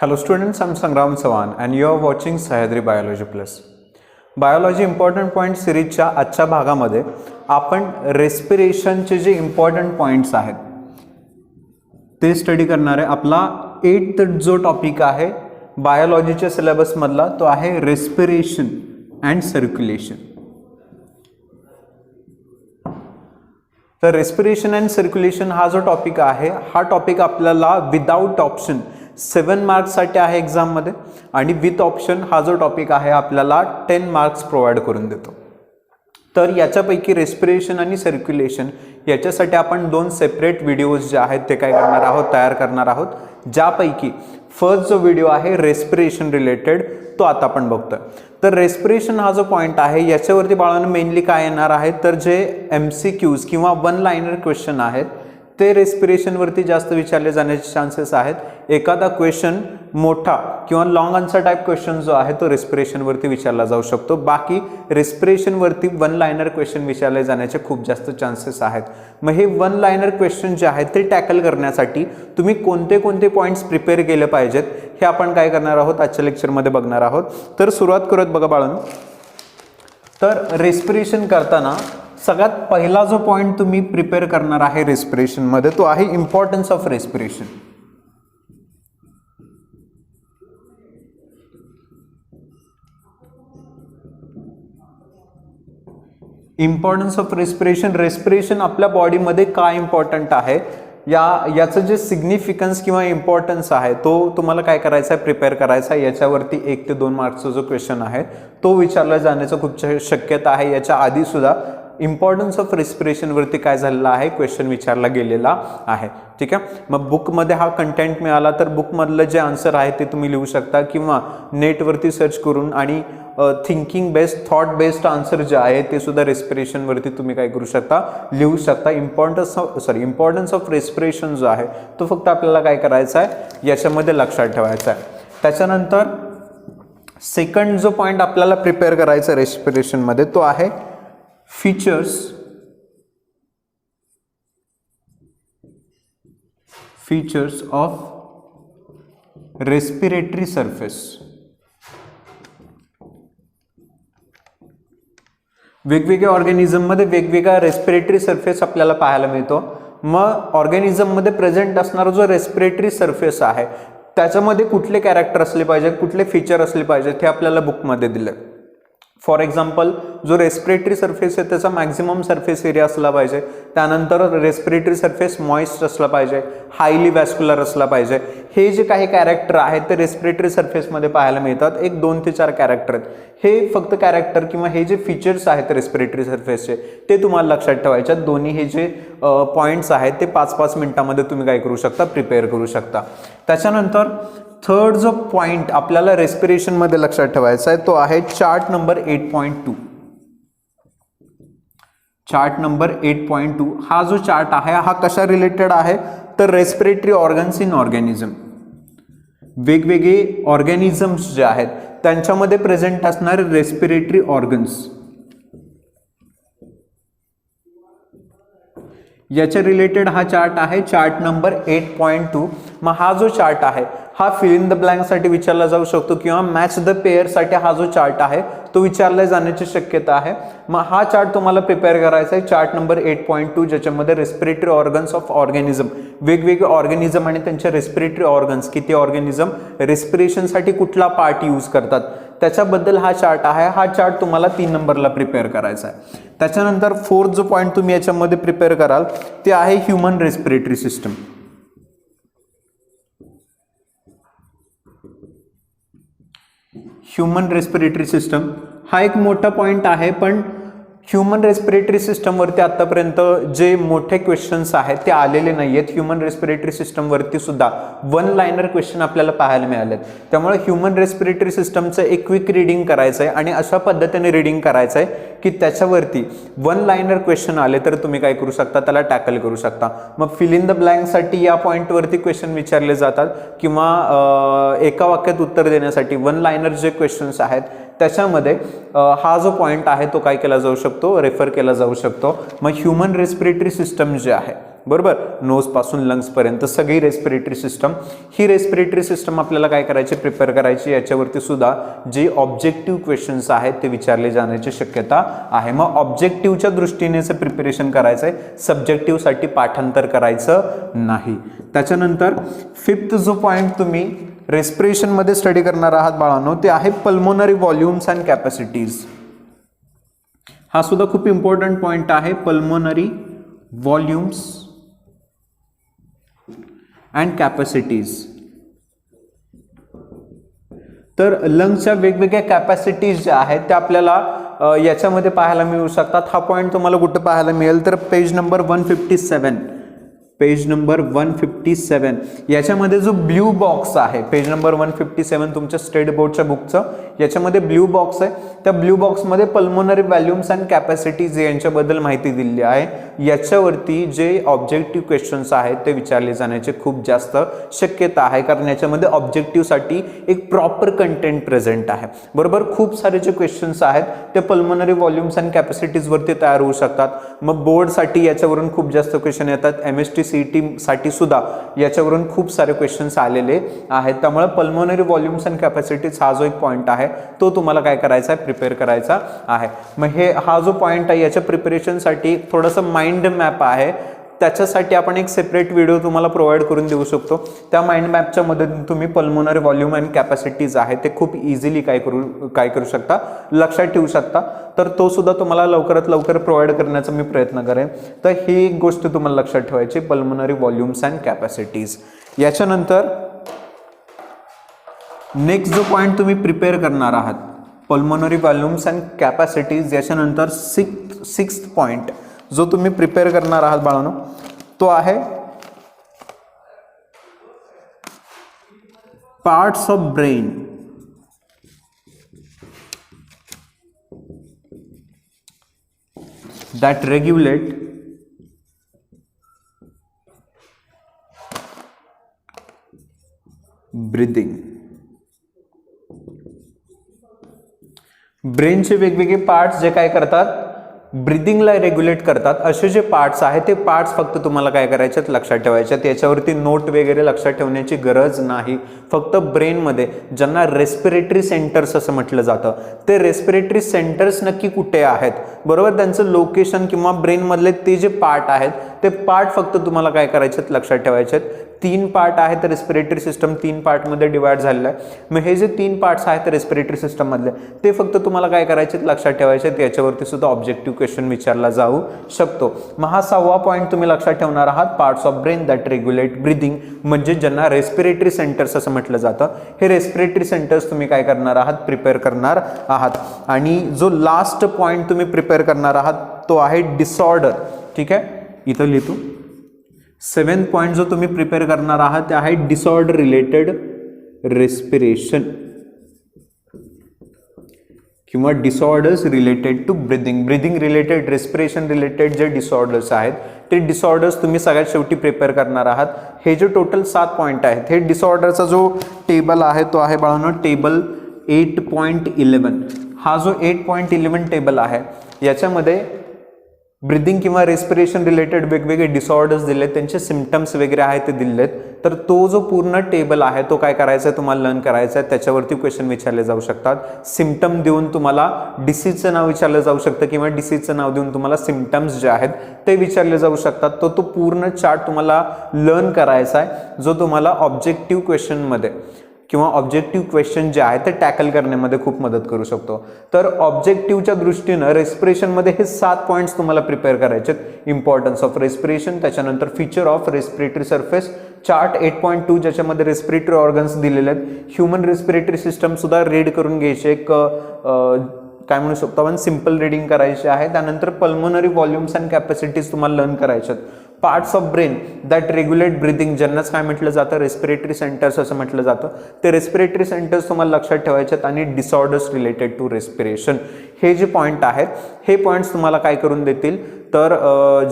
Hello students, I'm Sangram Sawan and you are watching Sahyadri Biology Plus. Biology important point सिरीजच्या आजच्या भागामध्ये आपण रेस्पिरेशनचे जे इम्पॉर्टंट पॉइंट्स आहेत ते स्टडी करणार आहे. आपला 8th जो टॉपिक आहे बायोलॉजीच्या सिलेबसमधला तो आहे रेस्पिरेशन अँड सर्क्युलेशन. तर रेस्पिरेशन अँड सर्क्युलेशन हा जो टॉपिक आहे हा टॉपिक आपल्याला विदाउट ऑप्शन 7 मार्क्ससाठी आहे एक्झाममध्ये आणि विथ ऑप्शन हा जो टॉपिक आहे आपल्याला 10 मार्क्स प्रोव्हाइड करून देतो. तर याच्यापैकी रेस्पिरेशन आणि सर्क्युलेशन याच्यासाठी आपण 2 सेपरेट व्हिडिओज जे आहेत ते काय करणार आहोत, तयार करणार आहोत. ज्यापैकी फर्स्ट जो व्हिडिओ आहे रेस्पिरेशन रिलेटेड तो आता आपण बघतोय. तर रेस्पिरेशन हा जो पॉइंट आहे याच्यावरती बाळांनो मेनली काय येणार आहे तर जे MCQs किंवा 1 लाइनर क्वेश्चन आहेत ते रेस्पिरेशनवरती जास्त विचारले जाण्याचे चान्सेस आहेत. एखादा क्वेश्चन मोठा किंवा लॉंग आन्सर टाइप क्वेश्चन जो आहे तो रेस्पिरेशनवरती विचारला जाऊ शकतो. बाकी रेस्पिरेशनवरती 1 लाइनर क्वेश्चन विचारले जाण्याचे खूप जास्त चान्सेस आहेत. मग हे 1 लाइनर क्वेश्चन जे आहेत ते टॅकल करण्यासाठी तुम्ही कोणते कोणते पॉईंट्स प्रिपेअर केले पाहिजेत हे आपण काय करणार आहोत आजच्या लेक्चरमध्ये बघणार आहोत. तर सुरुवात करूयात बघा बाळांनो. तर रेस्पिरेशन करताना सगळ्यात पहिला जो पॉइंट तुम्ही प्रिपेअर करणार आहे रेस्पिरेशन मध्ये तो आहे importance of respiration. Importance of respiration. Respiration आपल्या बॉडीमध्ये काय इम्पॉर्टंट आहे याचं जे सिग्निफिकन्स किंवा इम्पॉर्टन्स आहे तो तुम्हाला काय करायचा आहे, प्रिपेअर करायचा आहे. याच्यावरती 1 ते 2 मार्क्सचा जो क्वेश्चन आहे तो विचारला जाण्याचं खूप शक्यता आहे. याच्या आधी सुद्धा इम्पॉर्टन्स ऑफ रेस्पिरेशन वरती काय झालेला आहे क्वेश्चन विचारला गेलेला आहे. ठीक आहे. मग बुकमध्ये हा कंटेंट मिळाला तर बुकमधलं जे आन्सर आहे ते तुम्ही लिहू शकता किंवा नेटवरती सर्च करून आणि thinking based thought based answer जे आहे ते सुद्धा रेस्पिरेशनवरती तुम्ही काय करू शकता, लिहू शकता. इम्पॉर्टन्स ऑफ रेस्पिरेशन जो आहे तो फक्त आपल्याला काय करायचा आहे याच्यामध्ये लक्षात ठेवायचा आहे. त्याच्यानंतर सेकंड जो पॉईंट आपल्याला प्रिपेअर करायचा रेस्पिरेशनमध्ये तो आहे फीचर्स ऑफ रेस्पिरेटरी सरफेस. वेगवेगळ्या ऑर्गॅनिझममध्ये वेगवेगळा रेस्पिरेटरी सरफेस आपल्याला पाहायला मिळतो. मग ऑर्गॅनिझममध्ये प्रेझेंट असणारा जो रेस्पिरेटरी सरफेस आहे त्याच्यामध्ये कुठले कॅरेक्टर असले पाहिजे, कुठले फीचर असले पाहिजेत हे आपल्याला बुकमध्ये दिले. फॉर एक्झाम्पल जो रेस्पिरेटरी सरफेस आहे त्याचा मॅक्झिमम सरफेस एरिया असला पाहिजे. त्यानंतर रेस्पिरेटरी सरफेस मॉइस्ट असला पाहिजे, हायली वॅस्क्युलर असला पाहिजे. हे जे काही कॅरेक्टर आहेत ते रेस्पिरेटरी सरफेसमध्ये पाहायला मिळतात. 1, 2 ते 4 कॅरेक्टर आहेत. हे फक्त कॅरेक्टर किंवा हे जे फीचर्स आहेत रेस्पिरेटरी सरफेसचे ते तुम्हाला लक्षात ठेवायच्यात. दोन्ही हे जे पॉईंट्स आहेत ते 5-5 मिनिटांमध्ये तुम्ही काय करू शकता, प्रिपेअर करू शकता. त्याच्यानंतर थर्ड जो पॉइंट आपल्याला रेस्पिरेशन मध्ये लक्षात ठेवायचा आहे तो आहे चार्ट नंबर 8.2. चार्ट नंबर 8.2 हा जो चार्ट आहे हा कशा रिलेटेड आहे तर रेस्पिरेटरी ऑर्गन्स इन ऑर्गॅनिझम. वेगवेगळे ऑर्गॅनिझम्स जे आहेत त्यांच्यामध्ये प्रेझेंट असणारे रेस्पिरेटरी ऑर्गन्स याच्या रिलेटेड हा चार्ट आहे चार्ट नंबर 8.2. मग हा जो चार्ट आहे हा फिल इन द ब्लँक साठी विचारला जाऊ शकतो किंवा मॅच द पेअर साठी हा जो चार्ट आहे तो विचारला जाण्याची शक्यता आहे. मग हा चार्ट तुम्हाला प्रिपेअर करायचा आहे चार्ट नंबर 8.2 ज्याच्यामध्ये रेस्पिरेटरी ऑर्गन्स ऑफ ऑर्गॅनिझम, वेगवेगळे ऑर्गॅनिझम आणि त्यांचे रेस्पिरेटरी ऑर्गन्स, किती ऑर्गॅनिझम रेस्पिरेशनसाठी कुठला पार्ट यूज करतात त्याच्याबद्दल हा चार्ट आहे. हा चार्ट तुम्हाला 3 नंबरला प्रिपेअर करायचा आहे. त्याच्यानंतर फोर्थ जो पॉईंट तुम्ही याच्यामध्ये प्रिपेअर कराल ते आहे human respiratory system. Human respiratory system हा एक मोठा पॉइंट आहे. पण ह्यूमन रेस्पिरेटरी सिस्टमवरती आतापर्यंत जे मोठे क्वेश्चन्स आहेत ते आलेले नाही आहेत. ह्यूमन रेस्पिरेटरी सिस्टमवरती सुद्धा 1 लाइनर क्वेश्चन आपल्याला पाहायला मिळालेत. त्यामुळे ह्यूमन रेस्पिरेटरी सिस्टमचं एक क्विक रीडिंग करायचं आहे आणि अशा पद्धतीने रीडिंग करायचं आहे की त्याच्यावरती 1 लाइनर क्वेश्चन आले तर तुम्ही काय करू शकता, त्याला टॅकल करू शकता. मग फिल इन द ब्लँकसाठी या पॉईंटवरती क्वेश्चन विचारले जातात किंवा एका वाक्यात उत्तर देण्यासाठी 1 लाइनर जे क्वेश्चन्स आहेत त्याच्यामध्ये हा जो पॉइंट आहे तो काय केला जाऊ शकतो, रेफर केला जाऊ शकतो. मग ह्यूमन रेस्पिरेटरी सिस्टम जे आहे बरोबर, नोज पासून लंग्स पर्यंत सगळी रेस्पिरेटरी सिस्टम. ही रेस्पिरेटरी सिस्टम आपल्याला काय करायची, प्रिपेअर करायची. याच्यावरती सुद्धा जे ऑब्जेक्टिव्ह क्वेश्चन्स आहेत ते विचारले जाण्याची शक्यता आहे. मग ऑब्जेक्टिव्हच्या दृष्टीने प्रिपरेशन करायचं आहे, सब्जेक्टिव्हसाठी पाठांतर करायचं नाही. त्याच्यानंतर फिफ्थ जो पॉईंट तुम्ही रेस्पिरेशन मध्ये स्टडी करणार आहात बाळांनो, ते आहे पल्मोनरी व्हॉल्यूम्स अँड कॅपॅसिटीज. हा सुद्धा खूप इम्पॉर्टंट पॉइंट आहे, पल्मोनरी व्हॉल्यूम्स अँड कॅपॅसिटीज. तर लंग्सच्या वेगवेगळ्या कॅपॅसिटीज ज्या आहेत त्या आपल्याला याच्यामध्ये पाहायला मिळू शकतात. हा पॉईंट तुम्हाला कुठं पाहायला मिळेल तर पेज नंबर 157, पेज नंबर 157 याच्यामध्ये जो ब्ल्यू बॉक्स आहे, पेज नंबर 157 तुमच्या स्टेट बोर्डच्या बुकचं, याच्यामध्ये ब्ल्यू बॉक्स आहे. त्या ब्ल्यू बॉक्समध्ये पल्मोनरी व्हॉल्यूम्स अँड कॅपॅसिटीज यांच्याबद्दल माहिती दिलेली आहे. याच्यावरती जे ऑब्जेक्टिव्ह क्वेश्चन्स आहेत ते विचारले जाण्याची खूप जास्त शक्यता आहे, कारण याच्यामध्ये ऑब्जेक्टिव्हसाठी एक प्रॉपर कंटेंट प्रेझेंट आहे. बरोबर, खूप सारे जे क्वेश्चन्स आहेत ते पल्मोनरी व्हॉल्यूम्स अँड कॅपॅसिटीजवरती तयार होऊ शकतात. मग बोर्डसाठी याच्यावरून खूप जास्त क्वेश्चन येतात. MST CET साठी सुद्धा याच्यावरून खूप सारे क्वेश्चन्स आलेले आहेत. त्यामुळे पल्मोनरी व्हॉल्यूम्स अँड कॅपॅसिटीज हा जो एक पॉईंट आहे तो तुम्हाला काय करायचा आहे, प्रिपेअर करायचा आहे. मग हा जो पॉईंट आहे याच्या प्रिपरेशनसाठी थोडंसं माइंड मॅप आहे. त्याच्यासाठी आपण एक सेपरेट व्हिडिओ तुम्हाला प्रोव्हाइड करून देऊ शकतो. त्या माइंड मॅपच्या मदतीने तुम्ही पल्मोनरी व्हॉल्यूम अँड कॅपॅसिटीज आहे ते खूप इझिली काय करू शकता, लक्षात ठेवू शकता. तर तो सुद्धा तुम्हाला लवकरात लवकर प्रोव्हाइड करण्याचा मी प्रयत्न करेन. तर ही एक गोष्ट तुम्हाला लक्षात ठेवायची, पल्मोनरी व्हॉल्यूम्स अँड कॅपॅसिटीज. याच्यानंतर नेक्स्ट जो पॉईंट तुम्ही प्रिपेअर करणार आहात, पल्मोनरी व्हॉल्यूम्स अँड कॅपॅसिटीज. याच्यानंतर सिक्स्थ पॉईंट जो तुम्ही प्रिपेअर करणार आहात बाळांनो, तो आहे parts of brain that regulate breathing. ब्रेनचे वेगवेगळे पार्ट्स जे काय करतात, ब्रिदिंगला रेग्युलेट करतात. असे जे पार्ट्स आहेत ते पार्ट्स फक्त तुम्हाला काय करायच्यात, लक्षात ठेवायच्यात. याच्यावरती नोट वगैरे लक्षात ठेवण्याची गरज नाही. फक्त ब्रेनमध्ये ज्यांना रेस्पिरेटरी सेंटर्स असं म्हटलं जातं, ते रेस्पिरेटरी सेंटर्स नक्की कुठे आहेत, बरोबर, त्यांचं लोकेशन किंवा ब्रेनमधले ते जे पार्ट आहेत ते पार्ट फक्त तुम्हाला काय करायचेत, लक्षात ठेवायचेत. 3 पार्ट आहेत रेस्पिरेटरी सिस्टम, 3 पार्टमध्ये डिवाइड झालेलं आहे. मग हे जे 3 पार्ट्स आहेत रेस्पिरेटरी सिस्टममधले ते फक्त तुम्हाला काय करायचे, लक्षात ठेवायचे. याच्यावरती सुद्धा ऑब्जेक्टिव्ह क्वेश्चन विचारला जाऊ शकतो. मग हा 6वा पॉईंट तुम्ही लक्षात ठेवणार आहात, parts of brain that regulate breathing, म्हणजे ज्यांना रेस्पिरेटरी सेंटर्स असं म्हटलं जातं. हे रेस्पिरेटरी सेंटर्स तुम्ही काय करणार आहात, प्रिपेअर करणार आहात. आणि जो लास्ट पॉईंट तुम्ही प्रिपेअर करणार आहात तो आहे डिसऑर्डर. ठीक आहे, इथं लिहितो. 7th पॉईंट जो तुम्ही प्रिपेअर करणार आहात ते आहे डिसऑर्डर रिलेटेड रेस्पिरेशन किंवा disorders related to breathing. Breathing related, respiration related जे डिसऑर्डर्स आहेत ते डिसऑर्डर्स तुम्ही सगळ्यात शेवटी प्रिपेअर करणार आहात. हे जे टोटल 7 पॉईंट आहेत, हे डिसऑर्डरचा जो टेबल आहे तो आहे बाळांनो टेबल 8.11. हा जो 8.11 टेबल आहे याच्यामध्ये ब्रिदिंग किंवा रेस्पिरेशन रिलेटेड वेगवेगळे डिसऑर्डर्स दिलेत, त्यांचे सिम्पटम्स वगैरे आहेत ते दिलेत. तर तो जो पूर्ण टेबल आहे तो काय करायचा आहे, तुम्हाला लर्न करायचा आहे. त्याच्यावरती क्वेश्चन विचारले जाऊ शकतात. सिम्पटम देऊन तुम्हाला डिसीजचं नाव विचारलं जाऊ शकतं किंवा डिसीजचं नाव देऊन तुम्हाला सिम्पटम्स जे आहेत ते विचारले जाऊ शकतात. तो पूर्ण चार्ट तुम्हाला लर्न करायचा आहे, जो तुम्हाला ऑब्जेक्टिव्ह क्वेश्चनमध्ये किंवा ऑब्जेक्टिव्ह क्वेश्चन जे आहे ते टॅकल करण्यामध्ये खूप मदत करू शकतो. तर ऑब्जेक्टिव्हच्या दृष्टीनं रेस्पिरेशनमध्ये हे 7 पॉईंट्स तुम्हाला प्रिपेअर करायचे. इम्पॉर्टन्स ऑफ रेस्पिरेशन, त्याच्यानंतर feature of respiratory surface, chart 8.2 ज्याच्यामध्ये रेस्पिरेटरी ऑर्गन्स दिलेले आहेत, ह्युमन रेस्पिरेटरी सिस्टम सुद्धा रीड करून घ्यायचे. एक काय म्हणू शकतो आपण, सिम्पल रीडिंग करायचे आहे. त्यानंतर पल्मोनरी व्हॉल्यूम्स अँड कॅपॅसिटीज तुम्हाला लर्न करायच्यात. Parts of brain that regulate breathing, ज्यांनाच काय म्हटलं जातं, रेस्पिरेटरी सेंटर्स असं म्हटलं जातं. ते रेस्पिरेटरी सेंटर्स तुम्हाला लक्षात ठेवायच्यात. आणि डिसऑर्डर्स रिलेटेड टू रेस्पिरेशन, हे जे पॉईंट आहेत हे पॉईंट्स तुम्हाला काय करून देतील, तर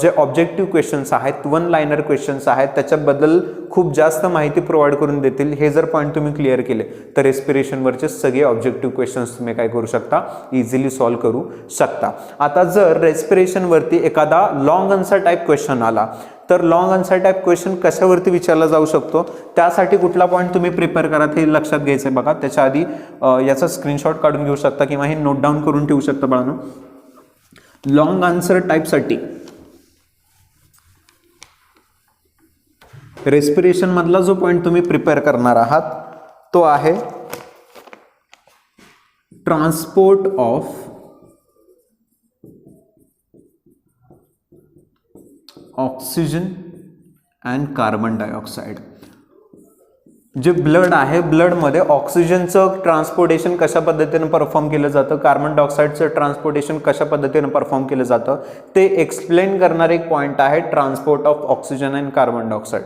जे ऑब्जेक्टिव्ह क्वेश्चन्स आहेत, 1 लाइनर क्वेश्चन्स आहेत, त्याच्याबद्दल खूप जास्त माहिती प्रोव्हाइड करून देतील. हे जर पॉईंट तुम्ही क्लिअर केले तर रेस्पिरेशनवरचे सगळे ऑब्जेक्टिव्ह क्वेश्चन्स तुम्ही काय करू शकता, इझिली सॉल्व्ह करू शकता. आता जर रेस्पिरेशनवरती एखादा लॉंग आन्सर टाईप क्वेश्चन आला तर लॉंग आन्सर टाईप क्वेश्चन कशावरती विचारला जाऊ शकतो, त्यासाठी कुठला पॉईंट तुम्ही प्रिपेअर करा हे लक्षात घ्यायचं आहे बघा. त्याच्या आधी याचा स्क्रीनशॉट काढून घेऊ शकता किंवा हे नोट डाऊन करून ठेवू शकता बाळांनो. लॉंग आन्सर टाईपसाठी रेस्पिरेशन मधला जो पॉईंट तुम्ही प्रिपेअर करणार आहात तो आहे transport of oxygen and carbon dioxide. जे ब्लड आहे, ब्लडमध्ये ऑक्सिजनचं ट्रान्सपोर्टेशन कशा पद्धतीने परफॉर्म केलं जातं, कार्बन डायऑक्साईडचं ट्रान्सपोर्टेशन कशा पद्धतीने परफॉर्म केलं जातं ते एक्सप्लेन करणारे एक पॉईंट आहे transport of oxygen and carbon dioxide.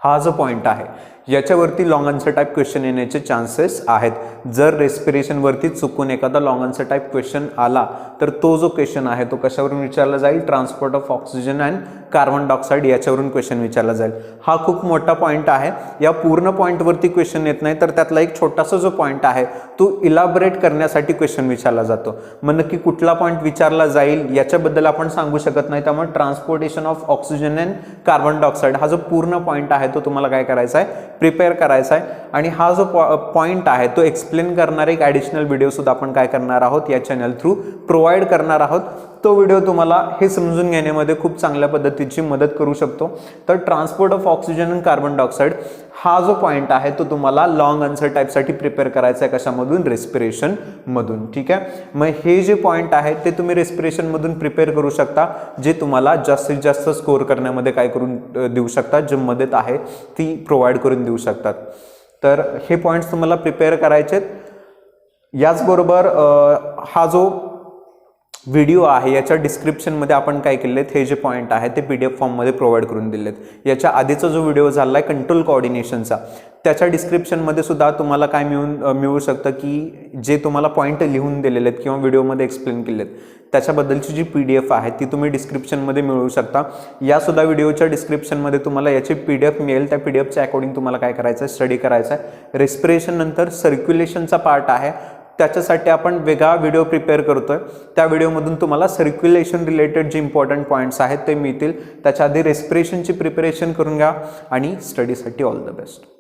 हा जो पॉईंट आहे याच्यावरती लॉंग आन्सर टाईप क्वेश्चन येण्याचे चान्सेस आहेत. जर रेस्पिरेशनवरती चुकून एखादा लॉंग आन्सर टाईप क्वेश्चन आला तर तो जो क्वेश्चन आहे तो कशावरून विचारला जाईल, transport of oxygen and carbon dioxide याच्यावरून क्वेश्चन विचारला जाईल. हा खूप मोठा पॉईंट आहे. या पूर्ण पॉईंटवरती क्वेश्चन येत नाही, तर त्यातला एक छोटासा जो पॉईंट आहे तो इलॅबोरेट करण्यासाठी क्वेश्चन विचारला जातो. मग नक्की कुठला पॉईंट विचारला जाईल याच्याबद्दल आपण सांगू शकत नाही. त्यामुळे transportation of oxygen and carbon dioxide हा जो पूर्ण पॉईंट आहे तो तुम्हाला काय करायचा आहे, प्रिपेअर करायचा आहे. आणि हा जो पॉईंट आहे तो एक्सप्लेन करणारे एक ॲडिशनल व्हिडिओ सुद्धा आपण काय करणार आहोत या चॅनल थ्रू प्रोव्हाइड करणार आहोत. तो व्हिडिओ तुम्हाला हे समजून घेण्यामध्ये खूप चांगल्या पद्धतीची मदत करू शकतो. तर transport of oxygen and carbon dioxide हा जो पॉईंट आहे तो तुम्हाला लॉंग आन्सर टाईपसाठी प्रिपेअर करायचा आहे. कशामधून, रेस्पिरेशन मधून. ठीक आहे, मग हे जे पॉईंट आहे ते तुम्ही रेस्पिरेशन मधून प्रिपेअर करू शकता, जे तुम्हाला जास्तीत जास्त स्कोर करण्यामध्ये काय करून देऊ शकतात, जी मदत आहे ती प्रोव्हाइड करून देऊ शकतात. तर हे पॉईंट्स तुम्हाला प्रिपेअर करायचे आहेत. याचबरोबर हा जो व्हिडिओ आहे याच्या डिस्क्रिप्शनमध्ये आपण काय केलेत, हे जे पॉईंट आहे ते PDF फॉर्ममध्ये प्रोव्हाइड करून दिलेत. याच्या आधीचा जो व्हिडिओ झाला आहे कंट्रोल कोऑर्डिनेशनचा, त्याच्या डिस्क्रिप्शनमध्ये सुद्धा तुम्हाला काय मिळू शकतं की जे तुम्हाला पॉईंट लिहून दिलेले आहेत किंवा व्हिडिओमध्ये एक्सप्लेन केलेत त्याच्याबद्दलची जी PDF आहे ती तुम्ही डिस्क्रिप्शनमध्ये मिळवू शकता. यासुद्धा व्हिडिओच्या डिस्क्रिप्शनमध्ये तुम्हाला याची PDF मिळेल. त्या PDFच्या अकॉर्डिंग तुम्हाला काय करायचं आहे, स्टडी करायचा आहे. रेस्पिरेशन नंतर सर्क्युलेशनचा पार्ट आहे, त्याच्यासाठी आपण वेगळा व्हिडिओ प्रिपेअर करतोय. त्या व्हिडिओमधून तुम्हाला सर्क्युलेशन रिलेटेड जे इम्पॉर्टंट पॉईंट्स आहेत ते मिळतील. त्याच्या आधी रेस्पिरेशनची प्रिपरेशन करून घ्या आणि स्टडीसाठी ऑल द बेस्ट.